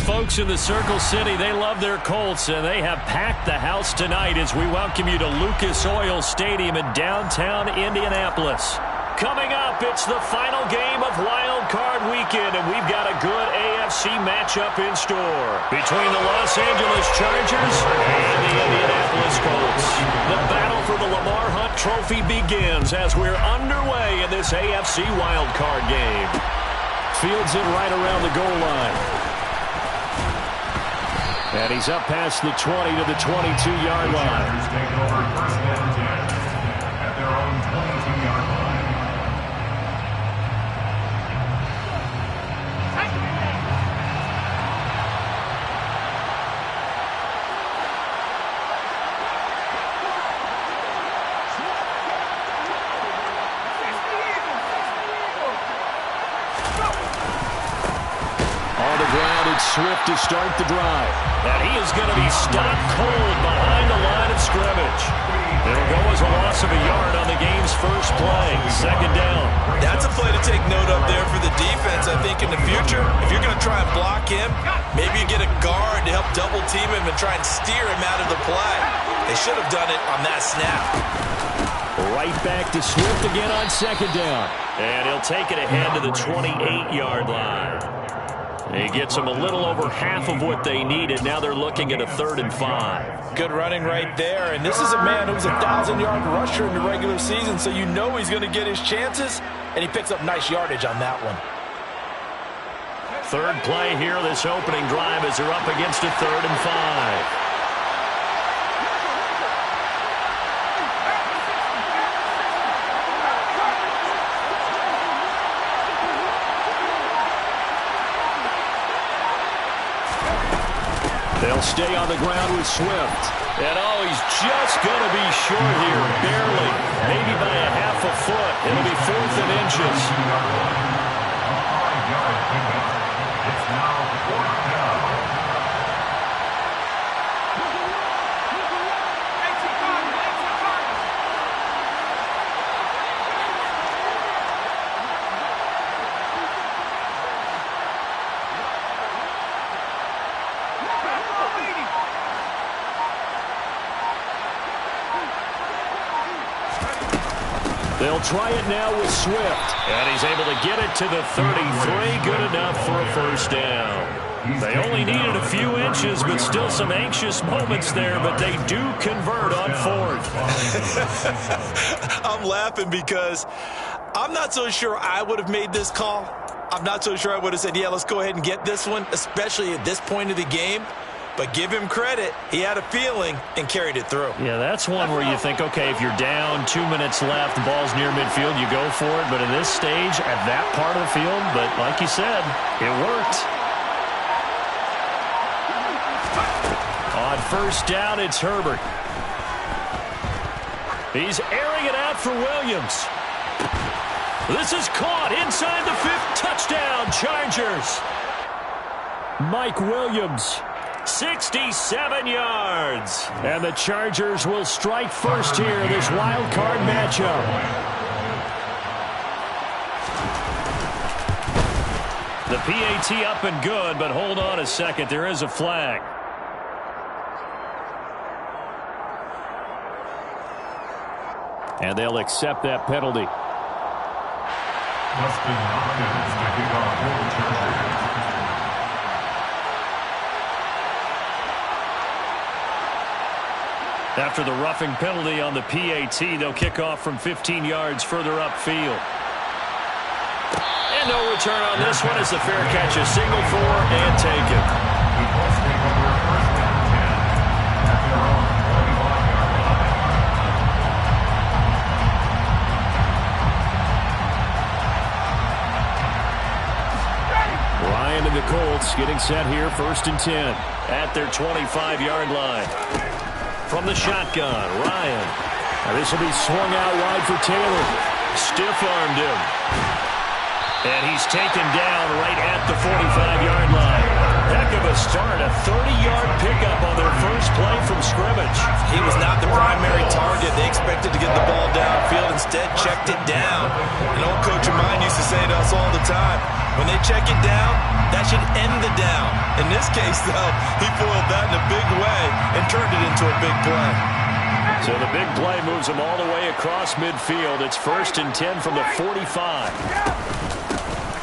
folks in the Circle City, they love their Colts, and they have packed the house tonight as we welcome you to Lucas Oil Stadium in downtown Indianapolis. Coming up, it's the final game of Wild Card Weekend, and we've got a good AFC matchup in store between the Los Angeles Chargers and the Indianapolis Colts. The battle for the Lamar Hunt Trophy begins as we're underway in this AFC Wild Card game. Fields it right around the goal line. And he's up past the 20 to the 22-yard line. Take over first and 10 at their own 22-yard line. Swift to start the drive. And he is going to be stopped cold behind the line of scrimmage. It'll go as a loss of a yard on the game's first play. Second down. That's a play to take note of there for the defense. I think in the future, if you're going to try and block him, maybe you get a guard to help double team him and try and steer him out of the play. They should have done it on that snap. Right back to Swift again on second down. And he'll take it ahead to the 28-yard line. He gets them a little over half of what they needed. Now they're looking at a 3rd and 5. Good running right there. And this is a man who was a 1,000-yard rusher in the regular season, so you know he's going to get his chances, and he picks up nice yardage on that one. Third play here, this opening drive, as they're up against a 3rd and 5. They'll stay on the ground with Swift. And he's just going to be short here, barely. Maybe by a half a foot. It'll be 4th and inches. It's now 4th down. They'll try it now with Swift. And he's able to get it to the 33. Good enough for a first down. They only needed a few inches, but still some anxious moments there, but they do convert on 4th. I'm laughing because I'm not so sure I would have made this call. I'm not so sure I would have said, yeah, let's go ahead and get this one, especially at this point of the game. But give him credit. He had a feeling and carried it through. Yeah, that's one where you think, okay, if you're down, 2 minutes left, the ball's near midfield, you go for it. But in this stage, at that part of the field, but like you said, it worked. On first down, it's Herbert. He's airing it out for Williams. This is caught inside the 5th. Touchdown, Chargers. Mike Williams. 67 yards. And the Chargers will strike first here in this wild card matchup. The PAT up and good, but hold on a second. There is a flag. And they'll accept that penalty. Justin Hopkins to kick off for the Chargers. After the roughing penalty on the PAT, they'll kick off from 15 yards further upfield. And no return on this one as the fair catch is signaled for and taken. The Colts take over first and 10 at their own 25-yard line. Ryan and the Colts getting set here, 1st and 10 at their 25-yard line. From the shotgun, Ryan. Now this will be swung out wide for Taylor. Stiff-armed him. And he's taken down right at the 45-yard line. Heck of a start, a 30-yard pickup on their first play from scrimmage. He was not the primary target. They expected to get the ball downfield. Instead, checked it down. An old coach of mine used to say to us all the time, when they check it down, that should end the down. In this case, though, he foiled that in a big way and turned it into a big play. So the big play moves them all the way across midfield. It's 1st and 10 from the 45.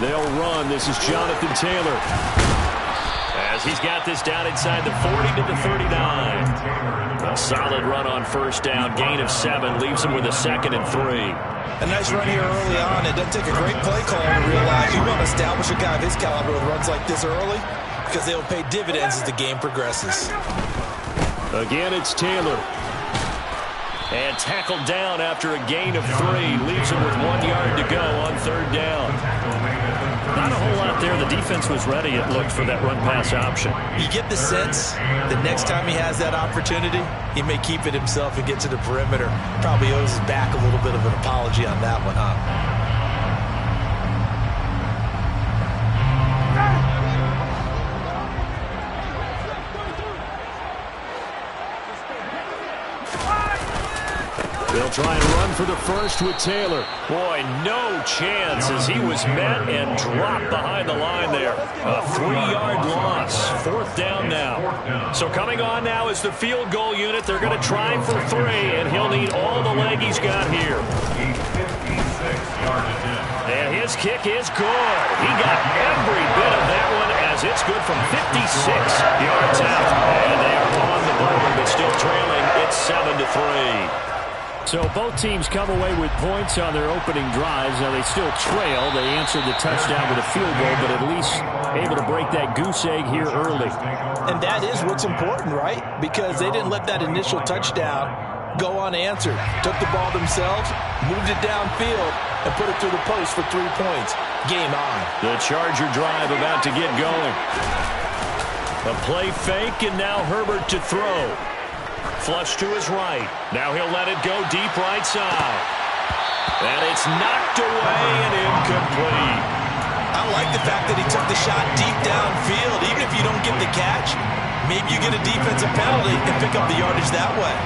They'll run. This is Jonathan Taylor, as he's got this down inside the 40 to the 39. A solid run on first down. Gain of 7 leaves him with a 2nd and 3. A nice run here early on. It doesn't take a great play caller to realize you want to establish a guy of his caliber with runs like this early, because they will pay dividends as the game progresses. Again, it's Taylor. And tackled down after a gain of 3. Leaves him with 1 yard to go on 3rd down. Not a whole lot there. The defense was ready, it looked, for that run-pass option. You get the sense that next time he has that opportunity, he may keep it himself and get to the perimeter. Probably owes his back a little bit of an apology on that one, huh? They'll try and run for the first with Taylor. Boy, no chance as he was met and dropped behind the line there. A 3-yard loss. 4th down now. So coming on now is the field goal unit. They're going to try for 3, and he'll need all the leg he's got here. And his kick is good. He got every bit of that one as it's good from 56 yards out. And they are on the board, but still trailing. It's 7-3. So both teams come away with points on their opening drives. Now they still trail. They answered the touchdown with a field goal, but at least able to break that goose egg here early. And that is what's important, right? Because they didn't let that initial touchdown go unanswered. Took the ball themselves, moved it downfield, and put it through the post for 3 points. Game on. The Charger drive about to get going. A play fake, and now Herbert to throw. Flush to his right. Now he'll let it go deep right side. And it's knocked away and incomplete. I like the fact that he took the shot deep downfield. Even if you don't get the catch, maybe you get a defensive penalty and pick up the yardage that way.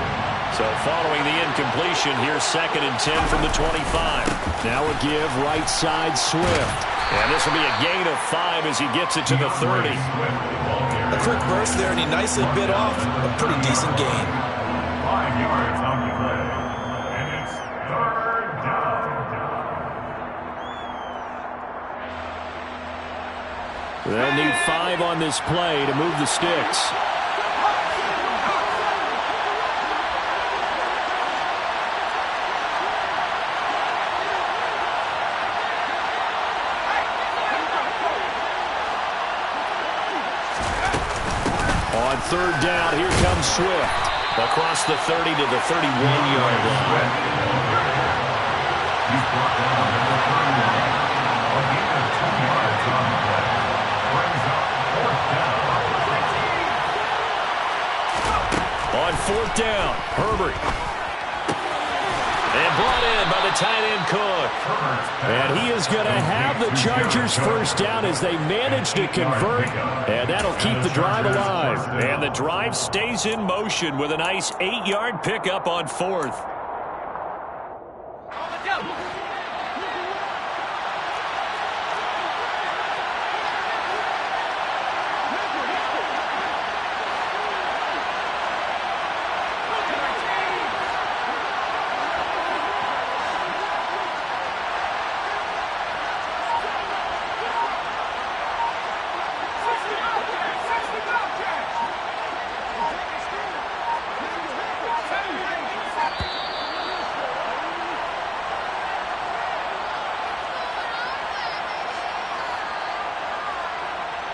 So following the incompletion, here's 2nd and 10 from the 25. Now a give right side Swift. And this will be a gain of 5 as he gets it to the 30. A quick burst there, and he nicely bit off a pretty decent gain. 5 yards on the play. And it's 3rd down. They'll need 5 on this play to move the sticks. On 3rd down, here comes Swift. Across the 30 to the 31-yard line. He's brought down at the 31. A gain of 2 yards on the play. Brings up 4th down. On 4th down, Herbert. And brought in by the tight end Cook. And he is going to have the Chargers first down as they manage to convert. And that'll keep the drive alive. And the drive stays in motion with a nice 8-yard pickup on 4th.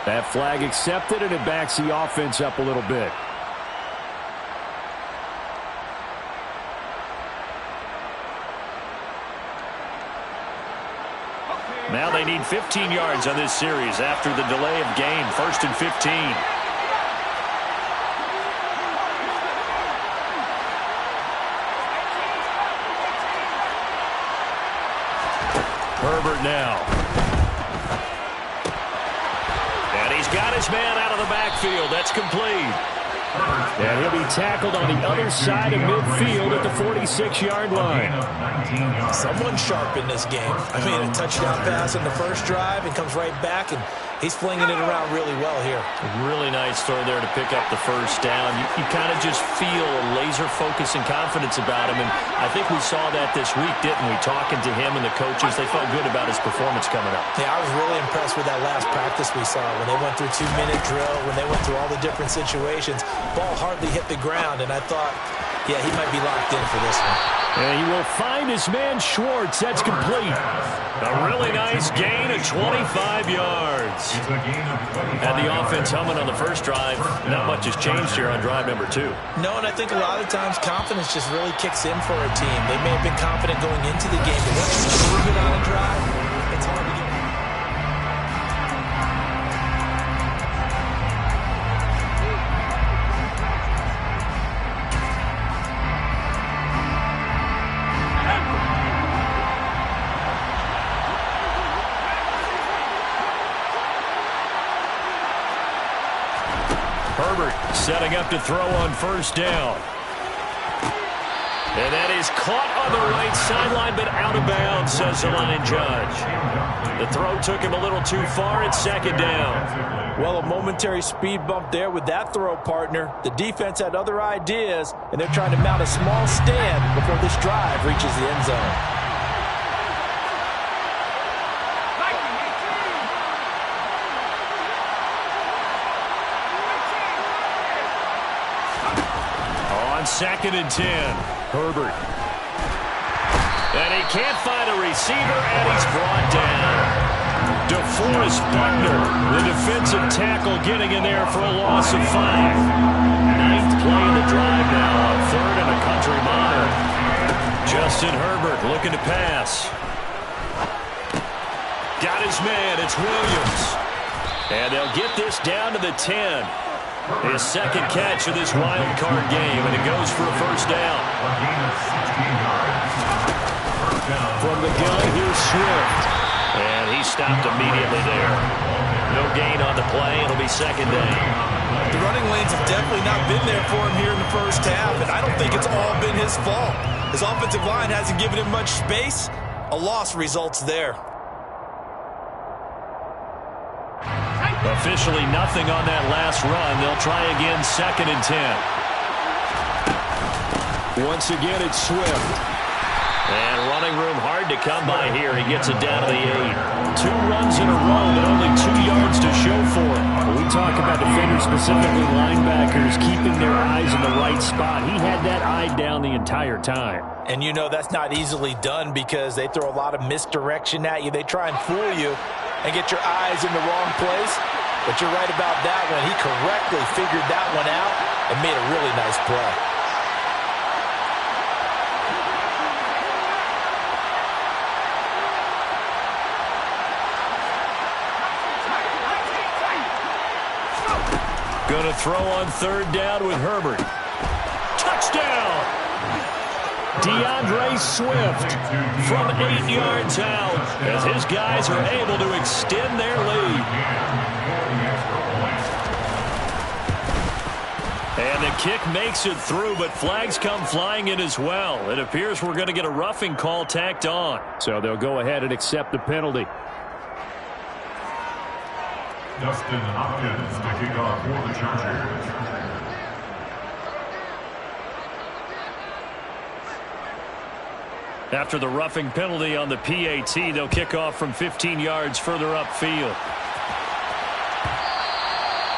That flag accepted, and it backs the offense up a little bit. Now they need 15 yards on this series after the delay of game. 1st and 15. Herbert now. got his man out of the backfield. That's complete. And he'll be tackled on the other side of midfield at the 46-yard line. Someone sharp in this game. I mean, a touchdown pass in the first drive and comes right back, and he's flinging it around really well here. Really nice throw there to pick up the first down. You kind of just feel a laser focus and confidence about him, and I think we saw that this week, didn't we? Talking to him and the coaches, they felt good about his performance coming up. Yeah, I was really impressed with that last practice we saw when they went through 2-minute drill, when they went through all the different situations. Ball hardly hit the ground, and I thought, yeah, he might be locked in for this one. And he will find his man Schwartz. That's complete. A really nice gain of 25 yards. Had the offense humming on the first drive. Not much has changed here on drive number 2. No, and I think a lot of times confidence just really kicks in for a team. They may have been confident going into the game, but once you prove it on a drive, it's hard to get. Herbert setting up to throw on first down. And that is caught on the right sideline, but out of bounds, says the line judge. The throw took him a little too far. It's second down. Well, a momentary speed bump there with that throw, partner. The defense had other ideas, and they're trying to mount a small stand before this drive reaches the end zone. Second and 10. Herbert. And he can't find a receiver, and he's brought down. DeForest Buckner, the defensive tackle, getting in there for a loss of 5. 9th play of the drive now on 3rd and a country mile. Justin Herbert looking to pass. Got his man. It's Williams. And they'll get this down to the 10. His second catch of this wild card game, and it goes for a first down. From the gun, here's Swift. And he stopped immediately there. No gain on the play. It'll be second down. The running lanes have definitely not been there for him here in the first half, and I don't think it's all been his fault. His offensive line hasn't given him much space. A loss results there. Officially nothing on that last run. They'll try again, second and 10. Once again, it's Swift. And running room hard to come by here. He gets it down to the 8. 2 runs in a row, but only 2 yards to show for it. When we talk about defenders, specifically linebackers, keeping their eyes in the right spot. He had that eye down the entire time. And you know that's not easily done because they throw a lot of misdirection at you. They try and fool you and get your eyes in the wrong place. But you're right about that one. He correctly figured that one out and made a really nice play. Going to throw on 3rd down with Herbert. Touchdown! DeAndre Swift from 8 yards out as his guys are able to extend their lead. And the kick makes it through, but flags come flying in as well. It appears we're going to get a roughing call tacked on. So they'll go ahead and accept the penalty. Dustin Hopkins to kick off for the Chargers. After the roughing penalty on the PAT, they'll kick off from 15 yards further upfield.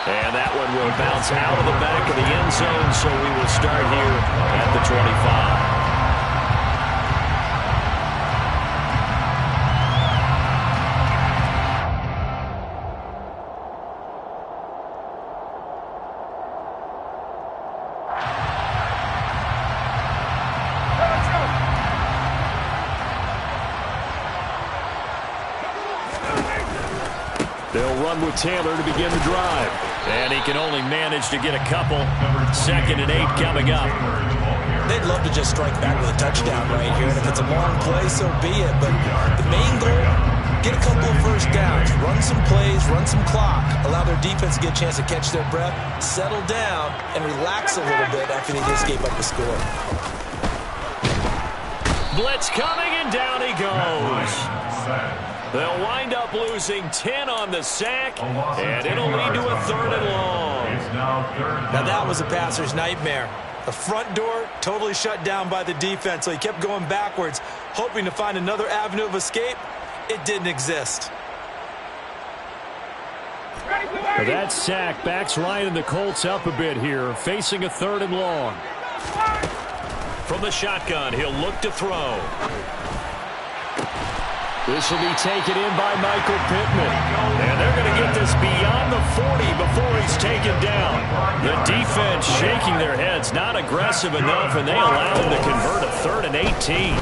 And that one will bounce out of the back of the end zone, so we will start here at the 25. They'll run with Taylor to begin the drive. And he can only manage to get a couple. 2nd and 8 coming up. They'd love to just strike back with a touchdown right here. And if it's a long play, so be it. But the main goal, get a couple of first downs, run some plays, run some clock, allow their defense to get a chance to catch their breath, settle down, and relax a little bit after they just gave up a score. Blitz coming, and down he goes. They'll wind up losing 10 on the sack, and it'll lead to a 3rd and long. Now that was a passer's nightmare. The front door totally shut down by the defense, so he kept going backwards, hoping to find another avenue of escape. It didn't exist. That sack backs Ryan and the Colts up a bit here, facing a 3rd and long. From the shotgun, he'll look to throw. This will be taken in by Michael Pittman. And they're going to get this beyond the 40 before he's taken down. The defense shaking their heads, not aggressive enough, and they allow him to convert a 3rd and 18.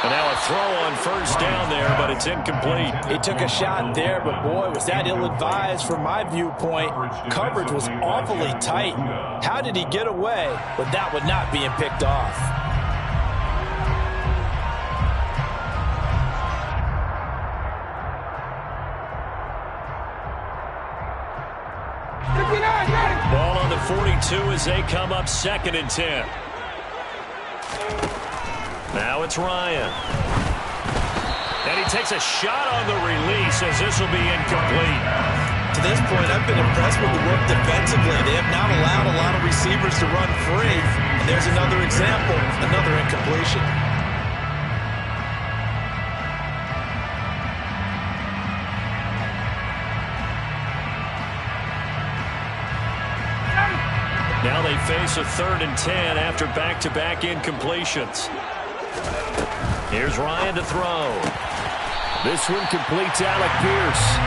And now a throw on first down there, but it's incomplete. He took a shot there, but boy, was that ill-advised from my viewpoint. Coverage was awfully tight. How did he get away with that one not being picked off? Ball on the 42 as they come up 2nd and 10. Now it's Ryan. And he takes a shot on the release as this will be incomplete. To this point, I've been impressed with the work defensively. They have not allowed a lot of receivers to run free. And there's another example, another incompletion. Now they face a 3rd and 10 after back-to-back incompletions. Here's Ryan to throw. This one completes Alec Pierce.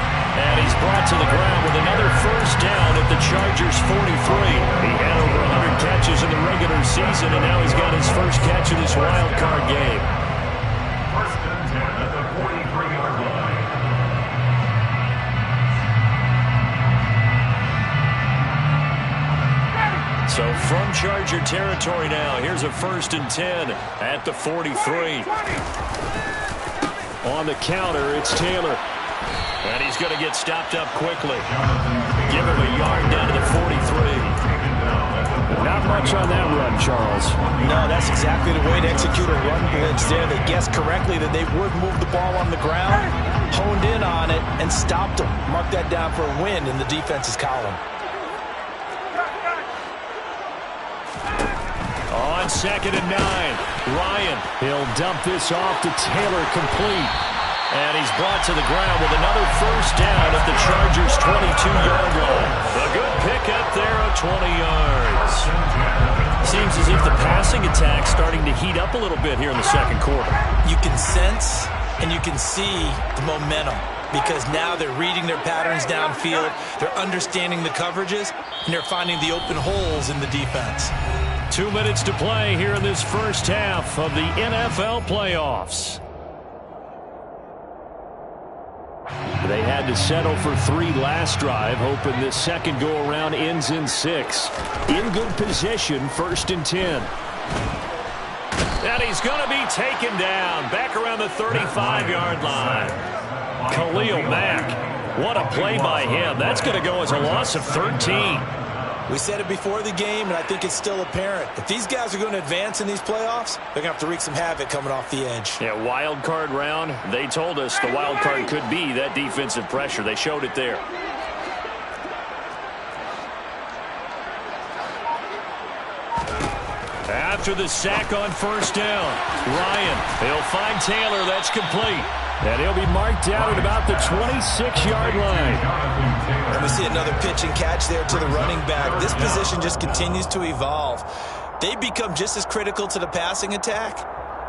And he's brought to the ground with another first down at the Chargers' 43. He had over 100 catches in the regular season, and now he's got his first catch of this wild card game. 1st and 10 at the 43-yard line. So from Charger territory now, here's a 1st and 10 at the 43. On the counter, it's Taylor. And he's going to get stopped up quickly. Give him a yard down to the 43. Not much on that run, Charles. No, that's exactly the way to execute a run blitz there. They guessed correctly that they would move the ball on the ground, honed in on it, and stopped them. Mark that down for a win in the defense's column. On 2nd and 9, Ryan, he'll dump this off to Taylor, complete. And he's brought to the ground with another first down at the Chargers' 22-yard line. A good pickup there of 20 yards. Seems as if the passing attack's starting to heat up a little bit here in the 2nd quarter. You can sense and you can see the momentum because now they're reading their patterns downfield, they're understanding the coverages, and they're finding the open holes in the defense. 2 minutes to play here in this first half of the NFL playoffs. They had to settle for 3 last drive, hoping this second go-around ends in 6. In good position, 1st and 10. And he's going to be taken down back around the 35-yard line. Khalil Mack, what a play by him. That's going to go as a loss of 13. We said it before the game, and I think it's still apparent. If these guys are going to advance in these playoffs, they're going to have to wreak some havoc coming off the edge. Yeah, wild card round. They told us the wild card could be that defensive pressure. They showed it there. After the sack on first down, Ryan, he'll find Taylor. That's complete. And he'll be marked down at about the 26-yard line. And we see another pitch and catch there to the running back. This position just continues to evolve. They become just as critical to the passing attack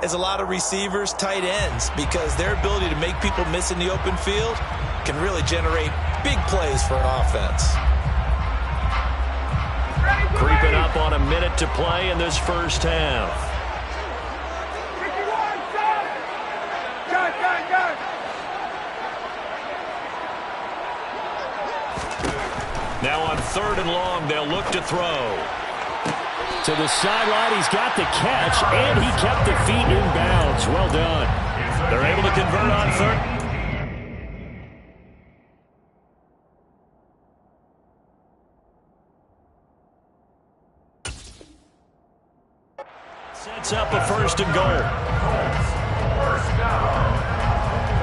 as a lot of receivers, tight ends, because their ability to make people miss in the open field can really generate big plays for an offense. Creeping up on a minute to play in this first half. Now on 3rd and long, they'll look to throw. To the sideline, he's got the catch, and he kept the feet in bounds. Well done. They're able to convert on third. Sets up a 1st and goal. First down.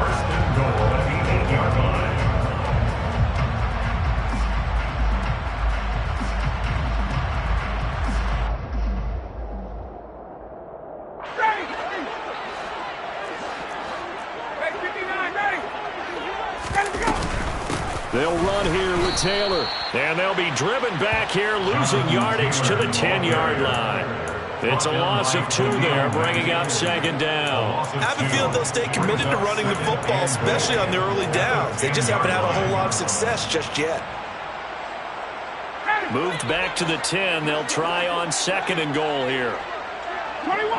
1st and goal at the 8-yard line. They'll run here with Taylor. And they'll be driven back here, losing yardage to the 10-yard line. It's a loss of 2 there, bringing up 2nd down. I have a feeling they'll stay committed to running the football, especially on their early downs. They just haven't had a whole lot of success just yet. Moved back to the 10. They'll try on 2nd and goal here. 21!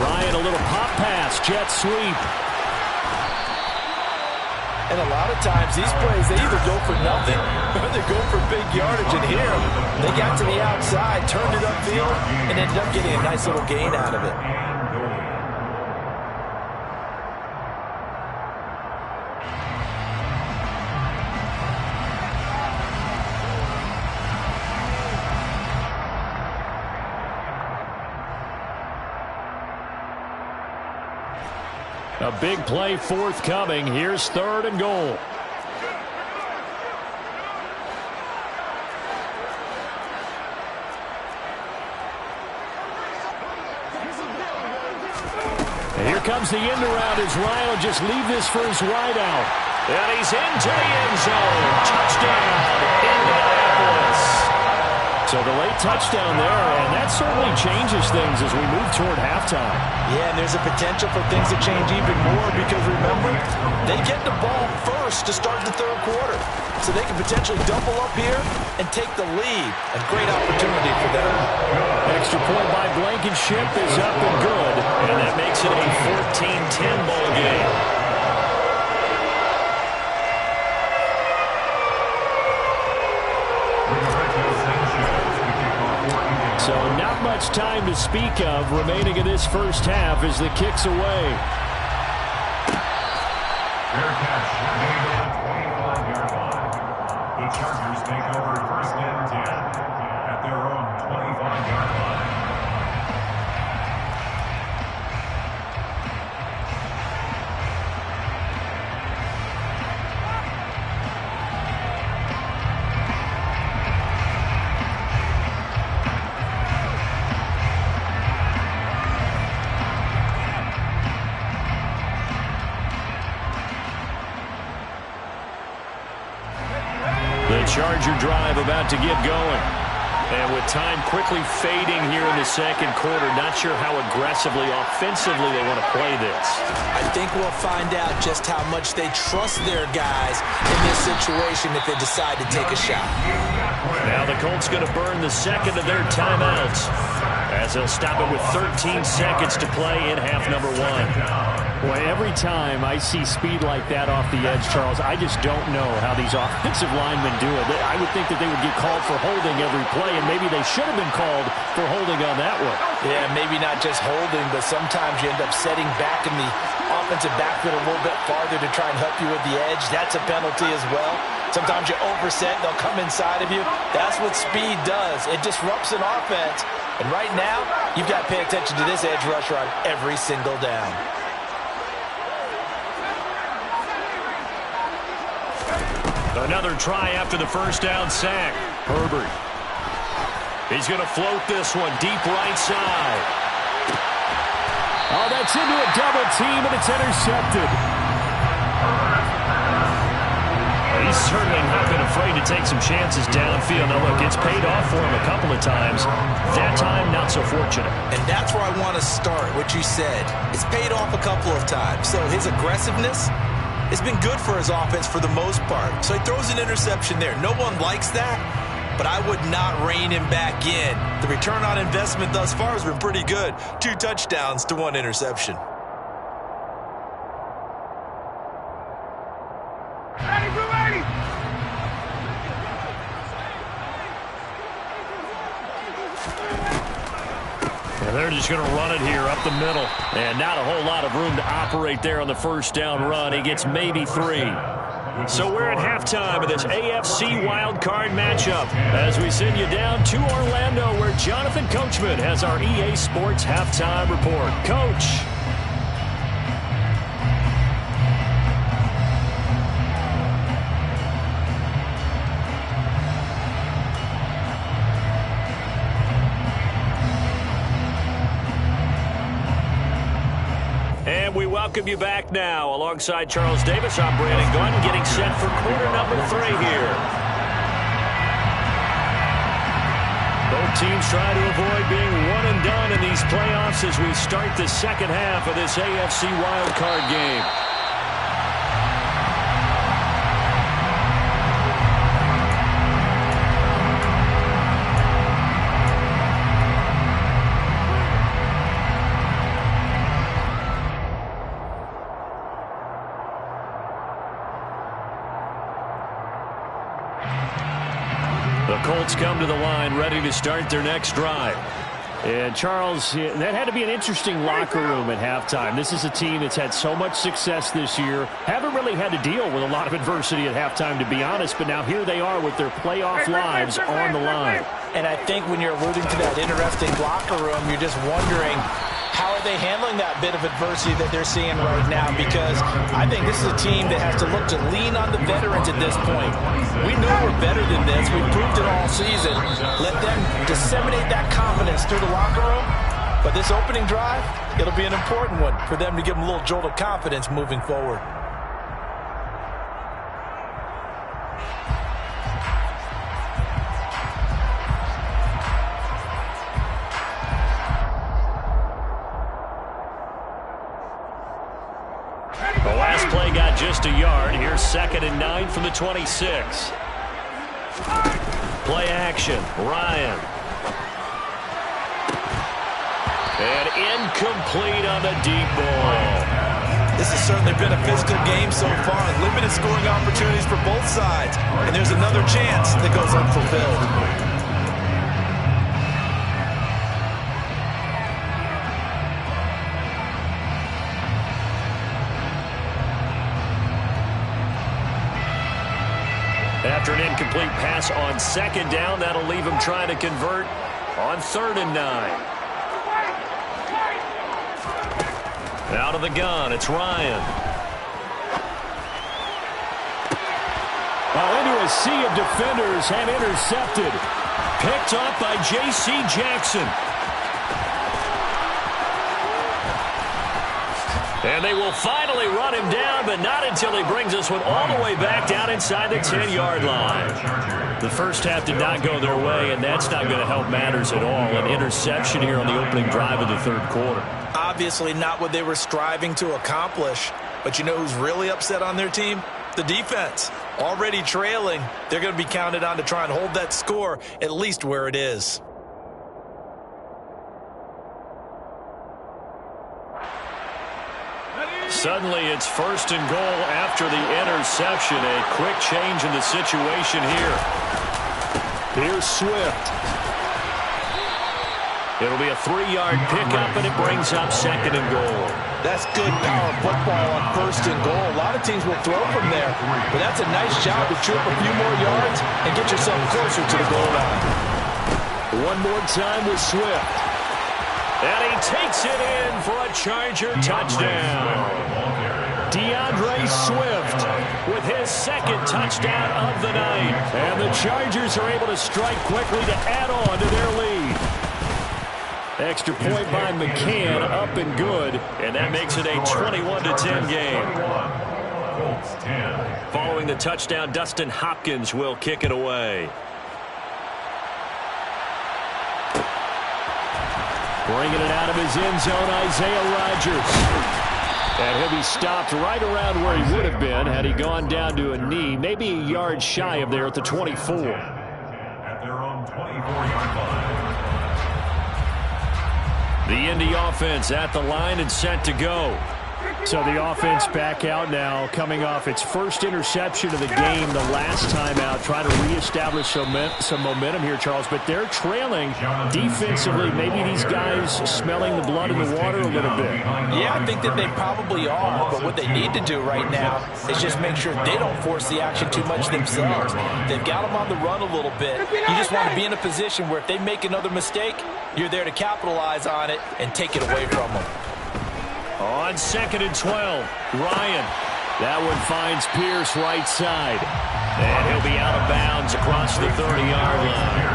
Ryan, a little pop pass, jet sweep. And a lot of times, these plays, they either go for nothing or they go for big yardage. And here, they got to the outside, turned it upfield, and ended up getting a nice little gain out of it. A big play forthcoming. Here's 3rd and goal. And here comes the end around as Ryan will just leave this for his wideout. And he's into the end zone. Touchdown, Indianapolis. So the late touchdown there, and that certainly changes things as we move toward halftime. Yeah, and there's a potential for things to change even more because, remember, they get the ball first to start the 3rd quarter. So they can potentially double up here and take the lead. A great opportunity for them. Extra point by Blankenship is up and good, and that makes it a 14-10 ball game. So not much time to speak of remaining in this first half as the kick's away. Fair catch. Made on the 25-yard line. The Chargers take over 1st and 10 at their own 25-yard line. Charger drive about to get going. And with time quickly fading here in the 2nd quarter, not sure how aggressively, offensively they want to play this. I think we'll find out just how much they trust their guys in this situation if they decide to take a shot. Now the Colts going to burn the 2nd of their timeouts as they'll stop it with 13 seconds to play in half number 1. Boy, every time I see speed like that off the edge, Charles, I just don't know how these offensive linemen do it. I would think that they would get called for holding every play, and maybe they should have been called for holding on that one. Yeah, maybe not just holding, but sometimes you end up setting back in the offensive backfield a little bit farther to try and help you with the edge. That's a penalty as well. Sometimes you overset, they'll come inside of you. That's what speed does. It disrupts an offense. And right now, you've got to pay attention to this edge rusher on every single down. Another try after the 1st down sack. Herbert. He's going to float this one deep right side. Oh, that's into a double team, and it's intercepted. He's certainly not been afraid to take some chances downfield. Now, look, it's paid off for him a couple of times. That time, not so fortunate. And that's where I want to start, what you said. It's paid off a couple of times. So his aggressiveness, it's been good for his offense for the most part. So he throws an interception there. No one likes that, but I would not rein him back in. The return on investment thus far has been pretty good. 2 touchdowns to 1 interception. And they're just going to run it here up the middle. And not a whole lot of room to operate there on the first down run. He gets maybe 3. So we're at halftime of this AFC wildcard matchup as we send you down to Orlando where Jonathan Coachman has our EA Sports halftime report. Coach. We welcome you back now. Alongside Charles Davis, I'm Brandon Gunn, getting set for quarter number 3 here. Both teams try to avoid being one and done in these playoffs as we start the second half of this AFC wildcard game. The Colts come to the line ready to start their next drive. And Charles, that had to be an interesting locker room at halftime. This is a team that's had so much success this year. Haven't really had to deal with a lot of adversity at halftime, to be honest. But now here they are with their playoff lives on the line. And I think when you're alluding to that interesting locker room, you're just wondering, how are they handling that bit of adversity that they're seeing right now? Because I think this is a team that has to look to lean on the veterans at this point. We know we're better than this. We've proved it all season. Let them disseminate that confidence through the locker room. But this opening drive, it'll be an important one for them to give them a little jolt of confidence moving forward. The last play got just a yard. Here's 2nd and 9 from the 26. Play action. Ryan. And incomplete on the deep ball. This has certainly been a physical game so far. Limited scoring opportunities for both sides. And there's another chance that goes unfulfilled. After an incomplete pass on 2nd down, that'll leave him trying to convert on 3rd and 9. Out of the gun, it's Ryan. Well, into a sea of defenders and intercepted. Picked up by J.C. Jackson. And they will finally run him down, but not until he brings us one all the way back down inside the 10-yard line. The first half did not go their way, and that's not going to help matters at all. An interception here on the opening drive of the 3rd quarter. Obviously not what they were striving to accomplish. But you know who's really upset on their team? The defense. Already trailing, they're going to be counted on to try and hold that score at least where it is. Suddenly it's 1st and goal after the interception. A quick change in the situation here. Here's Swift. It'll be a 3-yard pickup, and it brings up 2nd and goal. That's good power football on 1st and goal. A lot of teams will throw from there, but that's a nice job to chew up a few more yards and get yourself closer to the goal line. One more time with Swift. And he takes it in for a Charger touchdown. DeAndre Swift with his 2nd touchdown of the night. And the Chargers are able to strike quickly to add on to their lead. Extra point by McCann, up and good. And that makes it a 21-10 game. Following the touchdown, Dustin Hopkins will kick it away. Bringing it out of his end zone, Isaiah Rodgers. And he'll be stopped right around where he would have been had he gone down to a knee, maybe a yard shy of there at the 24. At their own 24-yard line. The Indy offense at the line and set to go. So the offense back out now, coming off its first interception of the game the last time out, trying to reestablish some momentum here, Charles. But they're trailing defensively. Maybe these guys smelling the blood in the water a little bit. Yeah, I think that they probably are. But what they need to do right now is just make sure they don't force the action too much themselves. They've got them on the run a little bit. You just want to be in a position where if they make another mistake, you're there to capitalize on it and take it away from them. On 2nd and 12, Ryan. That one finds Pierce right side. And he'll be out of bounds across the 30-yard line.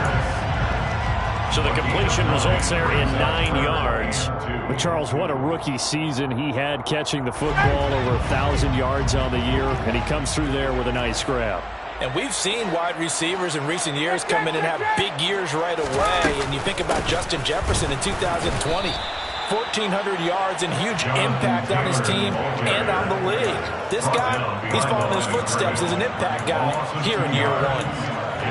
So the completion results there in 9 yards. But Charles, what a rookie season he had catching the football, over 1,000 yards on the year, and he comes through there with a nice grab. And we've seen wide receivers in recent years come in and have big years right away. And you think about Justin Jefferson in 2020. 1,400 yards and huge impact on his team and on the league. This guy, he's following his footsteps as an impact guy here in year one.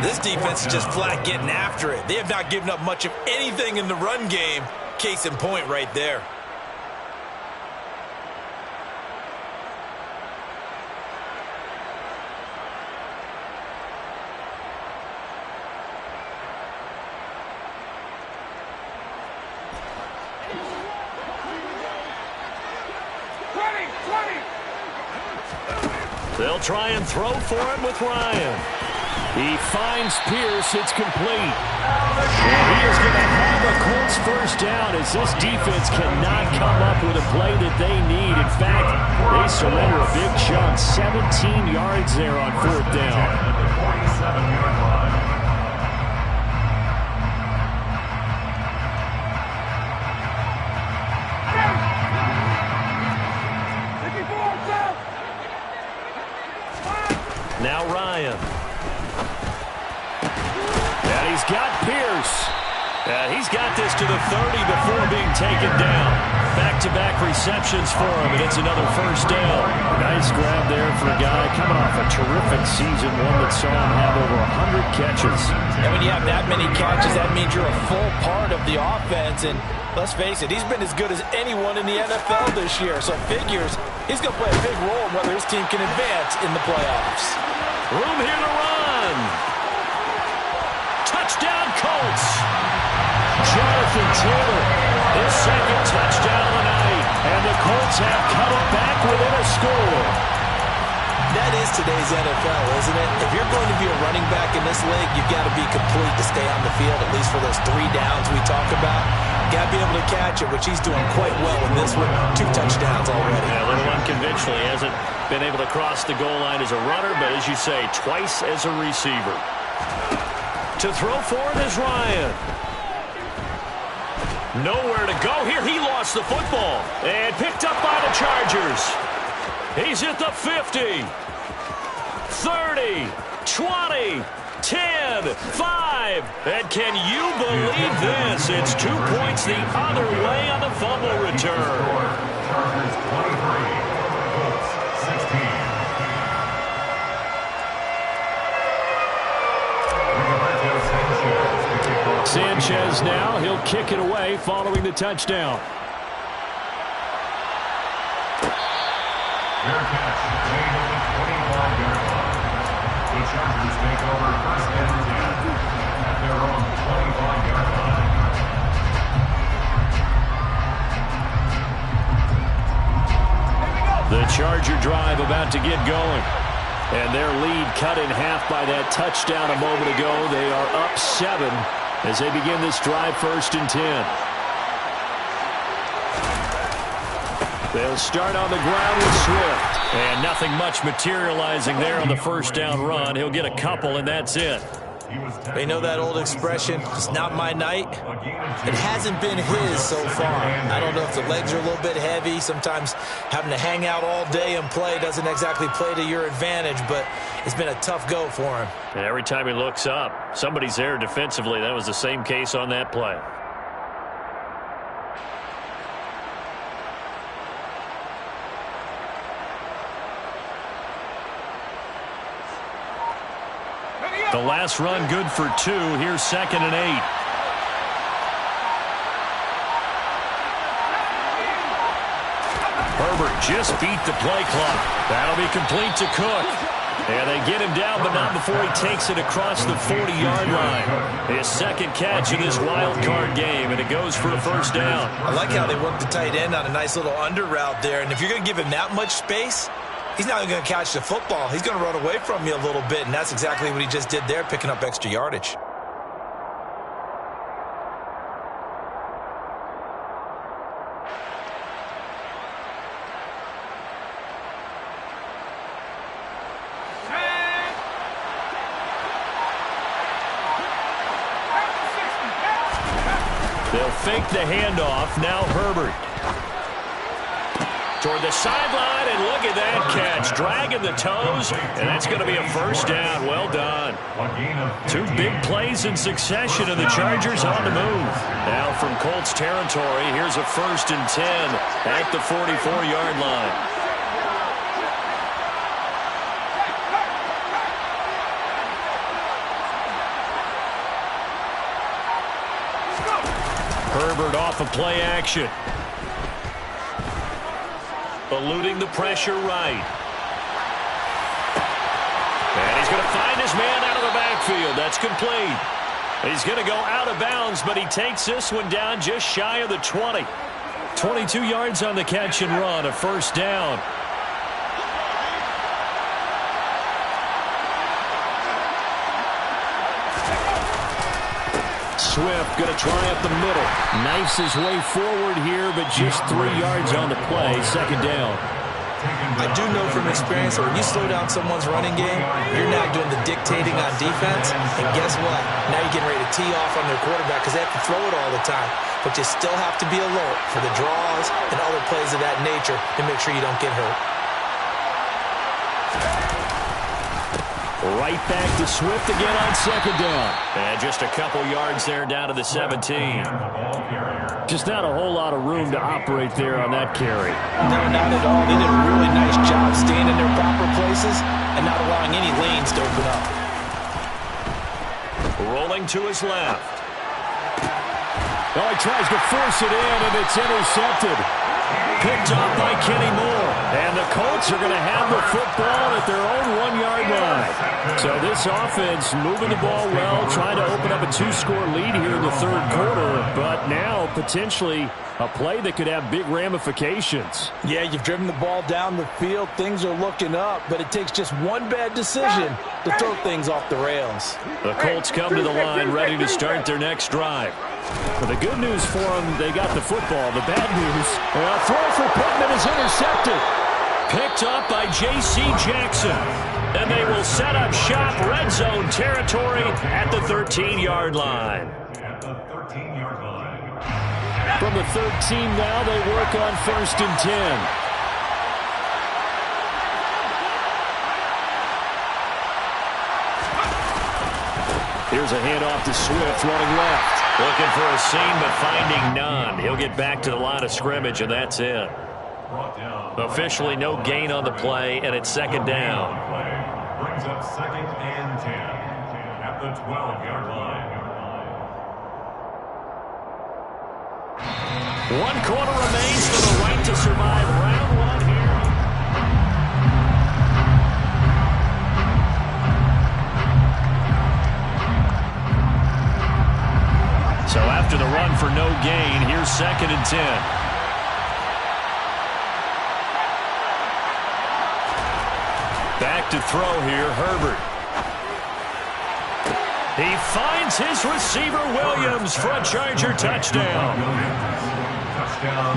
This defense is just flat getting after it. They have not given up much of anything in the run game. Case in point right there. They'll try and throw for him with Ryan. He finds Pierce. It's complete. And he is going to have a Colts first down as this defense cannot come up with a play that they need. In fact, they surrender a big chunk. 17 yards there on 4th down. Now Ryan. And he's got Pierce. He's got this to the 30 before being taken down. Back-to-back receptions for him, and it's another first down. Nice grab there for a guy coming off a terrific season, one that saw him have over 100 catches. And when you have that many catches, that means you're a full part of the offense. And let's face it, he's been as good as anyone in the NFL this year. So figures he's going to play a big role in whether his team can advance in the playoffs. Room here to run. Touchdown, Colts. Jonathan Taylor, his second touchdown of the night. And the Colts have cut it back within a score. That is today's NFL, isn't it? If you're going to be a running back in this league, you've got to be complete to stay on the field, at least for those 3 downs we talk about. Got to be able to catch it, which he's doing quite well in this one. 2 touchdowns already. Yeah, a little unconventional. He hasn't been able to cross the goal line as a runner, but as you say, twice as a receiver. To throw for it is Ryan. Nowhere to go here. He lost the football and picked up by the Chargers. He's at the 50, 30, 20, 10, 5. And can you believe this? It's 2 points the other way on the fumble return. Chargers 23, Colts 16. Sanchez now, he'll kick it away following the touchdown. Fair catch made at the 25-yard line. The Chargers take over 1st and 10 at their own 25-yard line. The Charger drive about to get going. And their lead cut in half by that touchdown a moment ago. They are up 7 as they begin this drive 1st and 10. They'll start on the ground with Swift. And nothing much materializing there on the first down run. He'll get a couple, and that's it. They know that old expression, it's not my night. It hasn't been his so far. I don't know if the legs are a little bit heavy. Sometimes having to hang out all day and play doesn't exactly play to your advantage, but it's been a tough go for him. And every time he looks up, somebody's there defensively. That was the same case on that play. The last run good for 2. Here's 2nd and 8. Herbert just beat the play clock. That'll be complete to Cook. And they get him down, but not before he takes it across the 40-yard line. His second catch in this wild card game, and it goes for a first down. I like how they work the tight end on a nice little under route there. And if you're going to give him that much space, he's not going to catch the football. He's going to run away from you a little bit, and that's exactly what he just did there, picking up extra yardage. They'll fake the handoff. Now Herbert. Toward the sideline, and look at that catch. Dragging the toes, and that's going to be a first down. Well done. Two big plays in succession, and the Chargers on the move. Now from Colts territory, here's a 1st and 10 at the 44-yard line. Herbert off of play action. Eluding the pressure right. And he's going to find his man out of the backfield. That's complete. He's going to go out of bounds, but he takes this one down just shy of the 20. 22 yards on the catch and run, a first down. Swift going to try up the middle. Knifes his way forward here, but just 3 yards on the play. Second down. I do know from experience that when you slow down someone's running game, you're now doing the dictating on defense. And guess what? Now you're getting ready to tee off on their quarterback because they have to throw it all the time. But you still have to be alert for the draws and other plays of that nature to make sure you don't get hurt. Right back to Swift again on second down. And just a couple yards there down to the 17. Just not a whole lot of room to operate there on that carry. No, not at all. They did a really nice job staying in their proper places and not allowing any lanes to open up. Rolling to his left. Oh, he tries to force it in, and it's intercepted. Picked up by Kenny Moore. And the Colts are going to have the football at their own 1-yard line. So this offense moving the ball well, trying to open up a 2-score lead here in the third quarter. But now potentially a play that could have big ramifications. Yeah, you've driven the ball down the field. Things are looking up, but it takes just one bad decision to throw things off the rails. The Colts come to the line ready to start their next drive. Well, the good news for them, they got the football. The bad news, a throw for Pittman is intercepted. Picked up by J.C. Jackson. And they will set up shop, red zone territory at the 13-yard line. From the 13 now, they work on 1st and 10. Here's a handoff to Swift, running left. Looking for a seam, but finding none. He'll get back to the line of scrimmage, and that's it. Officially no gain on the play, and it's second down. Brings up 2nd and 10 at the 12-yard line. 1 quarter remains for the right to survive round 1 here. So after the run for no gain, here's 2nd and 10. Back to throw here, Herbert. He finds his receiver, Williams, for a Charger touchdown.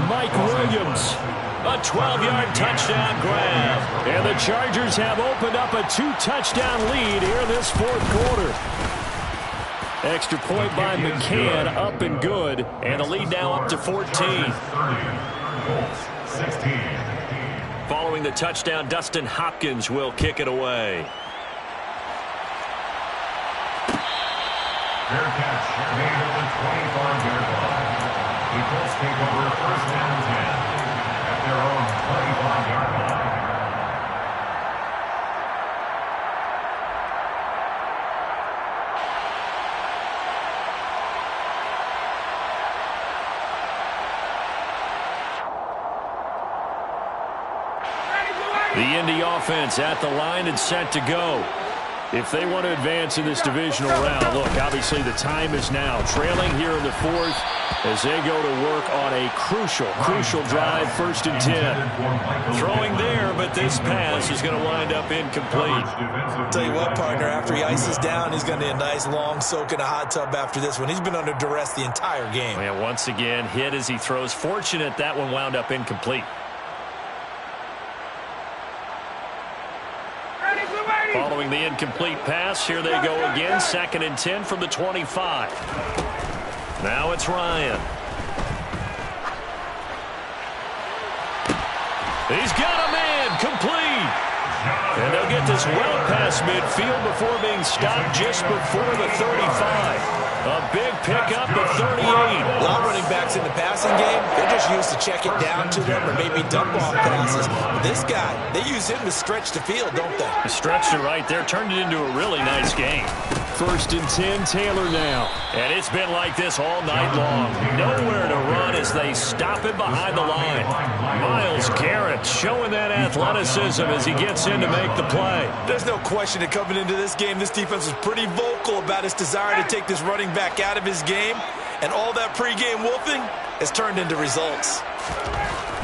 Mike Williams, a 12-yard touchdown grab. And the Chargers have opened up a 2-touchdown lead here in this fourth quarter. Extra point by McCann, up and good. And the lead now up to 14. 16. Following the touchdown, Dustin Hopkins will kick it away. Fair catch made at the 25-yard line. The Colts take over 1st and 10 at their own 25-yard line. The Indy offense at the line and set to go. If they want to advance in this divisional round, look, obviously the time is now. Trailing here in the fourth as they go to work on a crucial drive, 1st and 10. Throwing there, but this pass is going to wind up incomplete. Tell you what, partner, after he ices down, he's going to need a nice long soak in a hot tub after this one. He's been under duress the entire game. And once again, hit as he throws. Fortunate that one wound up incomplete. Following the incomplete pass, here they go again. 2nd and 10 from the 25. Now it's Ryan. He's got a man, complete. And they'll get this well past midfield before being stopped just before the 35. A big pickup of 38. A lot of running backs in the passing game, they're just used to check it down to them or maybe dump off passes. But this guy, they use him to stretch the field, don't they? Stretched it right there, turned it into a really nice game. 1st and 10, Taylor now. And it's been like this all night long. Nowhere to run as they stop him behind the line. Myles Garrett showing that athleticism as he gets in to make the play. There's no question that coming into this game, this defense was pretty vocal about its desire to take this running back out of his game. And all that pregame wolfing has turned into results.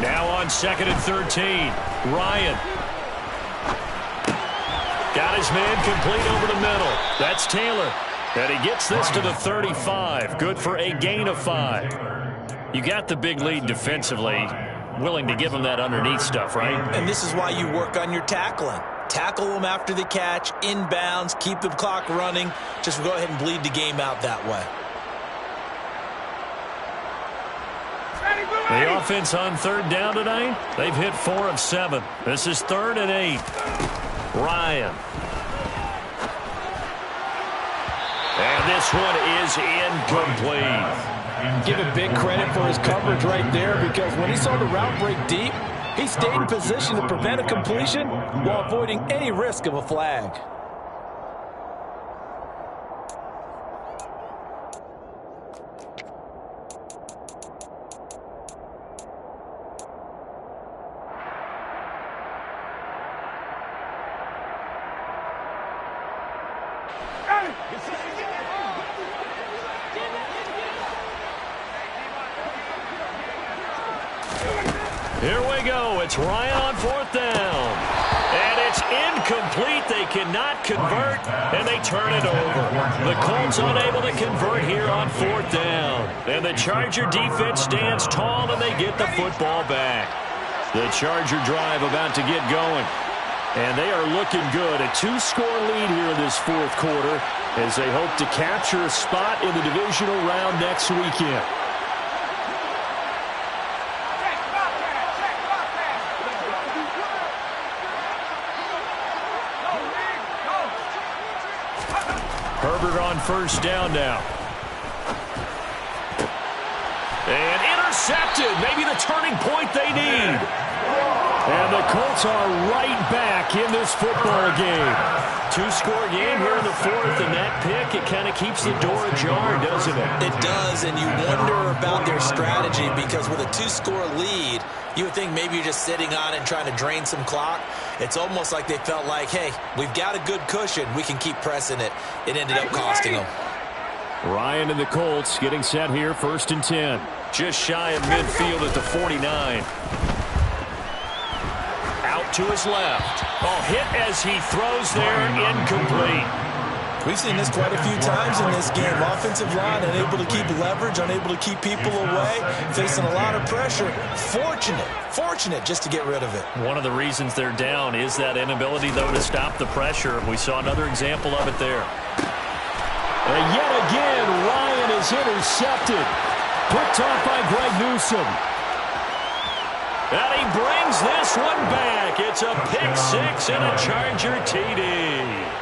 Now on 2nd and 13, Ryan. Got his man complete over the middle. That's Taylor. And he gets this to the 35. Good for a gain of 5. You got the big lead defensively. Willing to give him that underneath stuff, right? And this is why you work on your tackling. Tackle them after the catch, inbounds, keep the clock running. Just go ahead and bleed the game out that way. The offense on 3rd down tonight, they've hit 4 of 7. This is 3rd and 8. Ryan. And this one is incomplete. Give him big credit for his coverage right there, because when he saw the route break deep, he stayed in position to prevent a completion while avoiding any risk of a flag. Here we go. It's Ryan on 4th down. And it's incomplete. They cannot convert, and they turn it over. The Colts unable to convert here on 4th down. And the Charger defense stands tall, and they get the football back. The Charger drive about to get going. And they are looking good. A 2-score lead here in this 4th quarter as they hope to capture a spot in the divisional round next weekend. Herbert on 1st down now. And intercepted. Maybe the turning point they need. And the Colts are right back in this football game. 2-score game here in the 4th, and that pick, it kind of keeps the door ajar, doesn't it? It does, and you wonder about their strategy, because with a 2-score lead, you would think maybe you're just sitting on it and trying to drain some clock. It's almost like they felt like, hey, we've got a good cushion. We can keep pressing it. It ended up costing them. Ryan and the Colts getting set here, 1st and 10. Just shy of midfield at the 49. Out to his left. Oh, hit as he throws there, incomplete. We've seen this quite a few times in this game. Offensive line unable to keep leverage, unable to keep people away, facing a lot of pressure. Fortunate just to get rid of it. One of the reasons they're down is that inability, though, to stop the pressure. We saw another example of it there. And yet again, Ryan is intercepted. Picked off by Greg Newsome. And he brings this one back. It's a pick-6 and a Charger TD.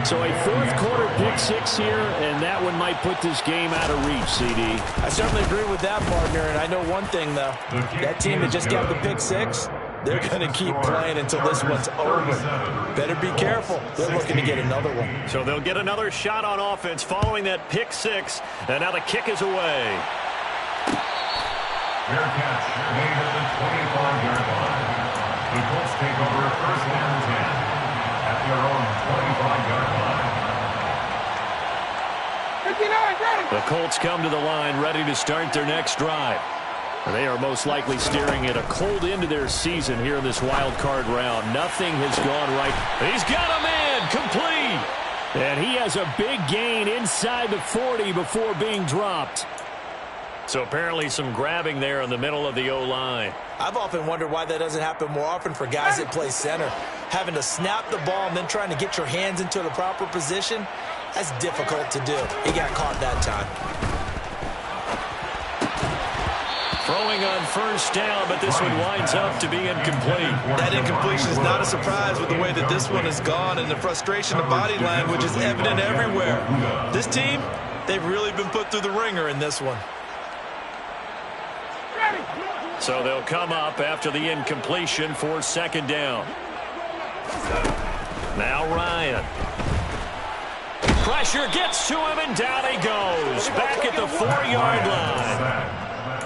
So a 4th quarter pick-6 here, and that one might put this game out of reach, CD. I certainly agree with that, partner, and I know one thing, though. That team that just got the pick-6, they're going to keep playing until this one's over. Better be careful. They're looking to get another one. So they'll get another shot on offense following that pick-6, and now the kick is away. Fair catch made at the 25-yard line. The Colts take over first and 10 at their own 25-yard line. 59, ready. The Colts come to the line ready to start their next drive. They are most likely staring at a cold end to their season here in this wild card round. Nothing has gone right. He's got a man complete. And he has a big gain inside the 40 before being dropped. So apparently some grabbing there in the middle of the O-line. I've often wondered why that doesn't happen more often for guys that play center. Having to snap the ball and then trying to get your hands into the proper position, that's difficult to do. He got caught that time. Throwing on first down, but this one winds up to be incomplete. That incompletion is not a surprise with the way that this one has gone, and the frustration of body language is evident everywhere. This team, they've really been put through the ringer in this one. So they'll come up after the incompletion for second down. Now Ryan. Pressure gets to him, and down he goes. Back at the 4-yard line.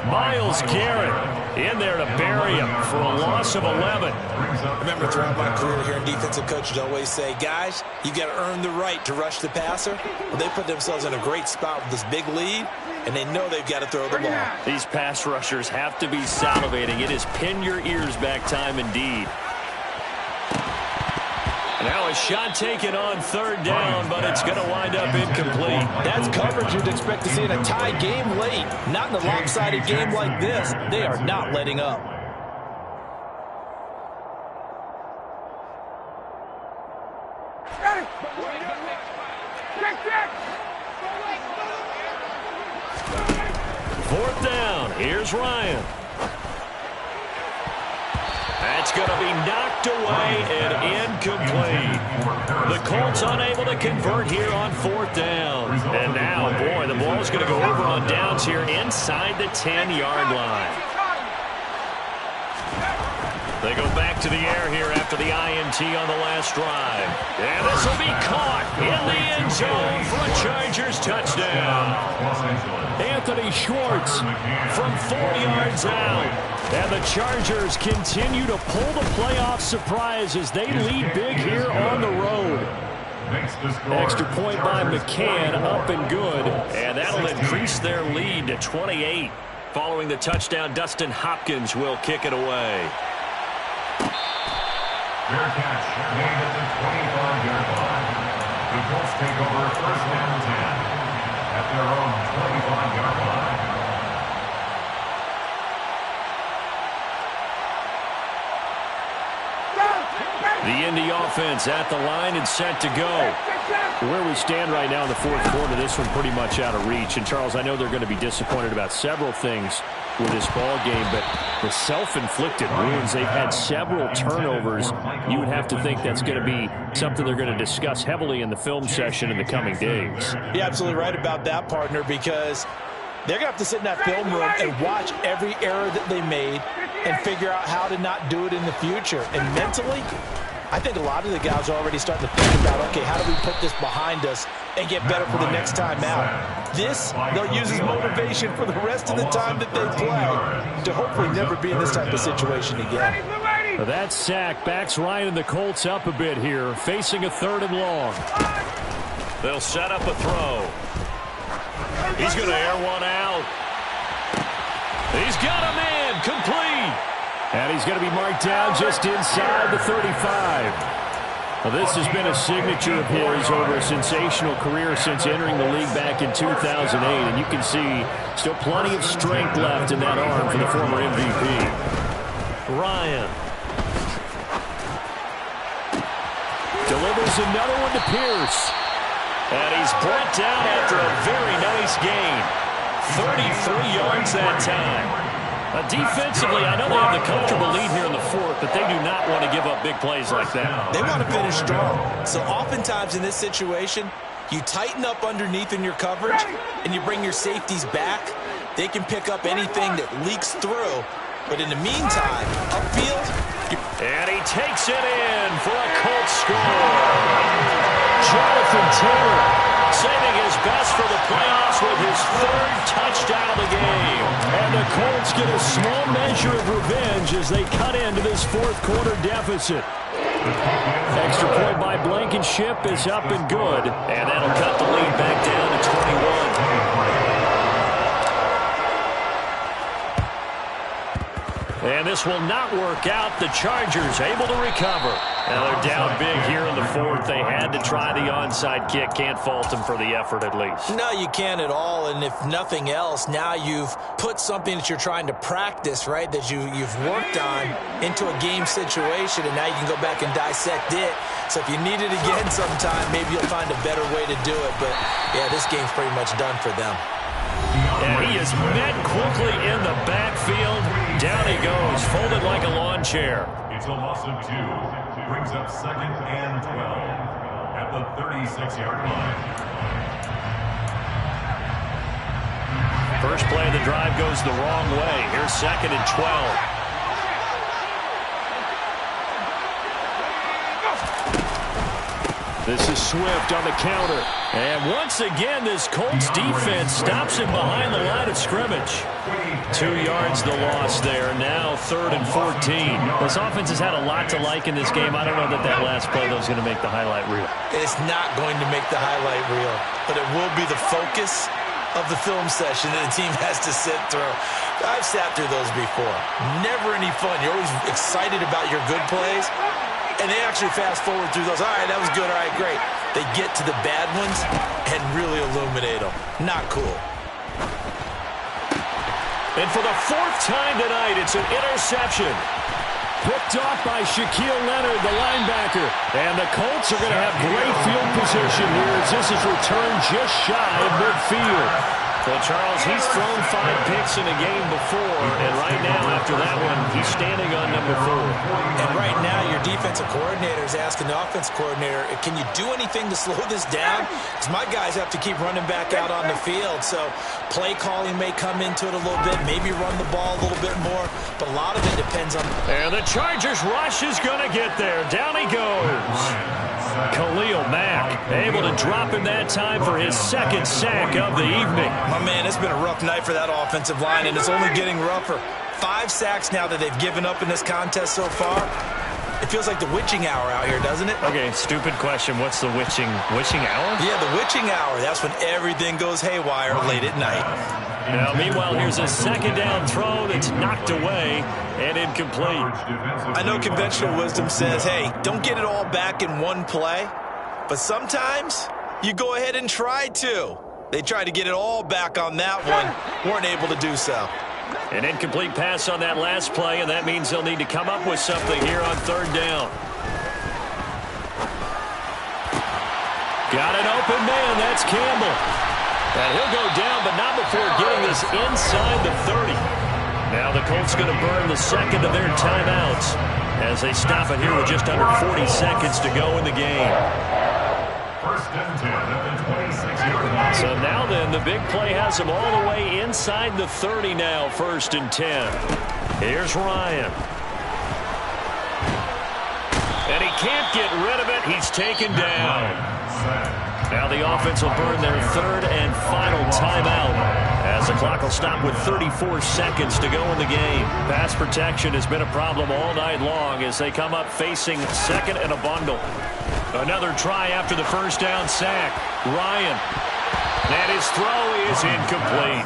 Myles Garrett in there to bury him for a loss of 11. Remember, throughout my career here in defensive coaches always say, guys, you got to earn the right to rush the passer. Well, they put themselves in a great spot with this big lead, and they know they've got to throw the ball. These pass rushers have to be salivating. It is pin your ears back time indeed. Now a shot taken on third down, but it's going to wind up incomplete. That's coverage you'd expect to see in a tie game late. Not in a lopsided game like this. They are not letting up. Ready. Check. Fourth down. Here's Ryan. That's going to be knocked away and incomplete. The Colts unable to convert here on fourth down. And now, boy, the ball's going to go over on downs here inside the 10-yard line. They go back to the air here after the INT on the last drive. And this will be caught in the end zone for a Chargers touchdown. Anthony Schwartz from 4 yards out. And the Chargers continue to pull the playoff surprise as they lead big here on the road. Extra point by McCann, up and good. And that'll increase their lead to 28. Following the touchdown, Dustin Hopkins will kick it away. Fair catch made at the 25-yard line. The Colts take over first and 10 at their own 25-yard line. The Indy offense at the line and set to go. Where we stand right now in the fourth quarter, this one pretty much out of reach. And, Charles, I know they're going to be disappointed about several things with this ball game, but the self-inflicted wounds, they've had several turnovers. You would have to think that's going to be something they're going to discuss heavily in the film session in the coming days. You're absolutely right about that, partner, because they're going to have to sit in that film room and watch every error that they made and figure out how to not do it in the future. And mentally, I think a lot of the guys are already starting to think about, okay, how do we put this behind us and get better for the next time out? This, they'll use as motivation for the rest of the time that they play to hopefully never be in this type of situation again. That sack backs Ryan and the Colts up a bit here, facing a 3rd and long. They'll set up a throw. He's going to air one out. He's got a man complete. And he's going to be marked down just inside the 35. Well, this has been a signature of his over a sensational career since entering the league back in 2008. And you can see still plenty of strength left in that arm for the former MVP. Ryan. Delivers another one to Pierce. And he's brought down after a very nice gain. 33 yards that time. Defensively, I know they have the comfortable lead here in the fourth, but they do not want to give up big plays like that. They want to finish strong. So oftentimes in this situation, you tighten up underneath in your coverage, and you bring your safeties back. They can pick up anything that leaks through. But in the meantime, upfield. And he takes it in for a Colts score. Jonathan Taylor saving his best for the playoffs with his 3rd touchdown of the game. And the Colts get a small measure of revenge as they cut into this fourth quarter deficit. Extra point by Blankenship is up and good. And that'll cut the lead back down to 21. And this will not work out. The Chargers able to recover. Now they're down big here in the fourth. They had to try the onside kick. Can't fault them for the effort at least. No, you can't at all. And if nothing else, now you've put something that you're trying to practice, right, that you've worked on into a game situation, and now you can go back and dissect it. So if you need it again sometime, maybe you'll find a better way to do it. But, yeah, this game's pretty much done for them. And he is met quickly in the backfield. Down he goes, folded like a lawn chair. It's a loss of 2. Brings up 2nd and 12 at the 36-yard line. First play of the drive goes the wrong way. Here's 2nd and 12. This is Swift on the counter. And once again, this Colts defense stops him behind the line of scrimmage. 2 yards the loss there. Now 3rd and 14. This offense has had a lot to like in this game. I don't know that last play, though, is going to make the highlight reel. It's not going to make the highlight reel, but it will be the focus of the film session that the team has to sit through. I've sat through those before. Never any fun. You're always excited about your good plays. And they actually fast forward through those. All right, that was good. All right, great. They get to the bad ones and really illuminate them. Not cool. And for the 4th time tonight, it's an interception. Picked off by Shaquille Leonard, the linebacker. And the Colts are going to have great field position here as this is returned just shy of midfield. Well, Charles, he's thrown 5 picks in a game before, and right now, after that one, he's standing on number 4. And right now, your defensive coordinator is asking the offensive coordinator, can you do anything to slow this down? Because my guys have to keep running back out on the field, so play calling may come into it a little bit, maybe run the ball a little bit more, but a lot of it depends on... And the Chargers rush is going to get there. Down he goes. Khalil Mack able to drop him that time for his 2nd sack of the evening. My man, it's been a rough night for that offensive line, and it's only getting rougher. 5 sacks now that they've given up in this contest so far. It feels like the witching hour out here, doesn't it? Okay, stupid question. What's the witching hour? Yeah, the witching hour. That's when everything goes haywire late at night. Now, meanwhile, here's a 2nd down throw that's knocked away and incomplete. I know conventional wisdom says, hey, don't get it all back in one play. But sometimes you go ahead and try to. They tried to get it all back on that one. Weren't able to do so. An incomplete pass on that last play, and that means they'll need to come up with something here on 3rd down. Got an open man. That's Campbell. And he'll go down, but not before getting this inside the 30. Now the Colts going to burn the 2nd of their timeouts as they stop it here with just under 40 seconds to go in the game. 1st and 10 at the 26-yard line. So now then, the big play has him all the way inside the 30 now, 1st and 10. Here's Ryan. And he can't get rid of it. He's taken down. Now the offense will burn their 3rd and final timeout as the clock will stop with 34 seconds to go in the game. Pass protection has been a problem all night long as they come up facing 2nd and a bundle. Another try after the 1st down sack. Ryan. And his throw is incomplete.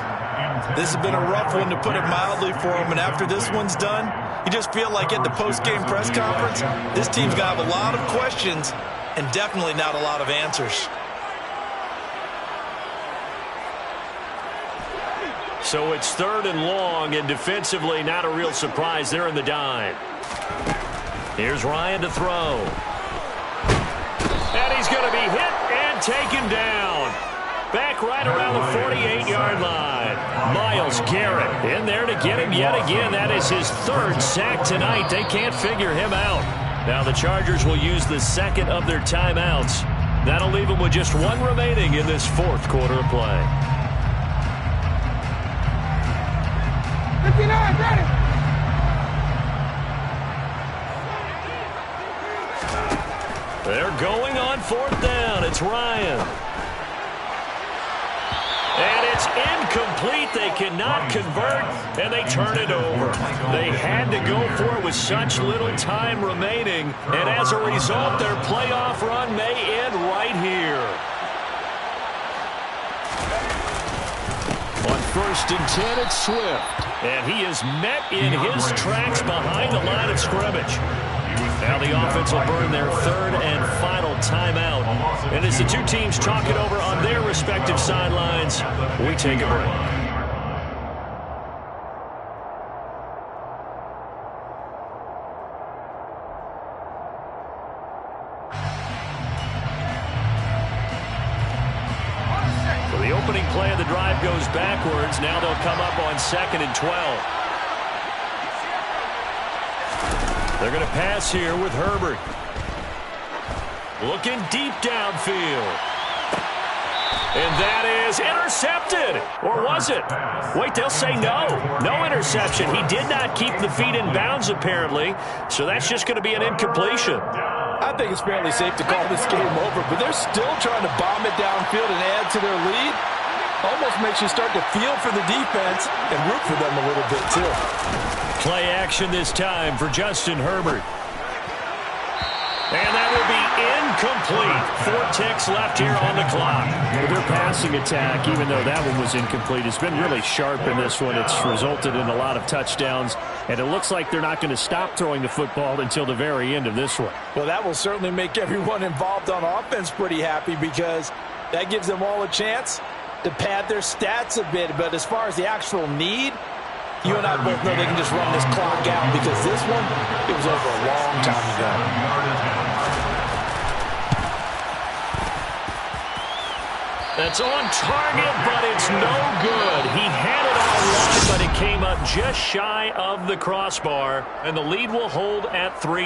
This has been a rough one, to put it mildly, for him. And after this one's done, you just feel like at the post-game press conference, this team's going to have a lot of questions and definitely not a lot of answers. So it's 3rd and long, and defensively not a real surprise. They're in the dime. Here's Ryan to throw. And he's going to be hit and taken down. Back right around the 48-yard line. Myles Garrett in there to get him yet again. That is his 3rd sack tonight. They can't figure him out. Now the Chargers will use the 2nd of their timeouts. That'll leave them with just 1 remaining in this 4th quarter of play. 59, ready. They're going on 4th down. It's Ryan. And it's incomplete. incomplete. They cannot convert, and they turn it over. They had to go for it with such little time remaining, and as a result, their playoff run may end right here. On 1st and 10, it's Swift. And he is met in his tracks behind the line of scrimmage. Now the offense will burn their 3rd and final timeout. And as the two teams talk it over on their respective sidelines, we take a break. The opening play of the drive goes backwards. Now they'll come up on 2nd and 12. They're going to pass here with Herbert. Looking deep downfield. And that is intercepted. Or was it? Wait, they'll say no. No interception. He did not keep the feet in bounds, apparently. So that's just going to be an incompletion. I think it's fairly safe to call this game over, but they're still trying to bomb it downfield and add to their lead. Almost makes you start to feel for the defense and root for them a little bit, too. Play action this time for Justin Herbert. And that will be incomplete. 4 ticks left here on the clock. Their passing attack, even though that one was incomplete, has been really sharp in this one. It's resulted in a lot of touchdowns, and it looks like they're not going to stop throwing the football until the very end of this one. Well, that will certainly make everyone involved on offense pretty happy because that gives them all a chance to pad their stats a bit. But as far as the actual need, you and I both know they can just run this clock out because this one, it was over a long time ago. That's on target, but it's no good. He had it all line, but it came up just shy of the crossbar, and the lead will hold at 3.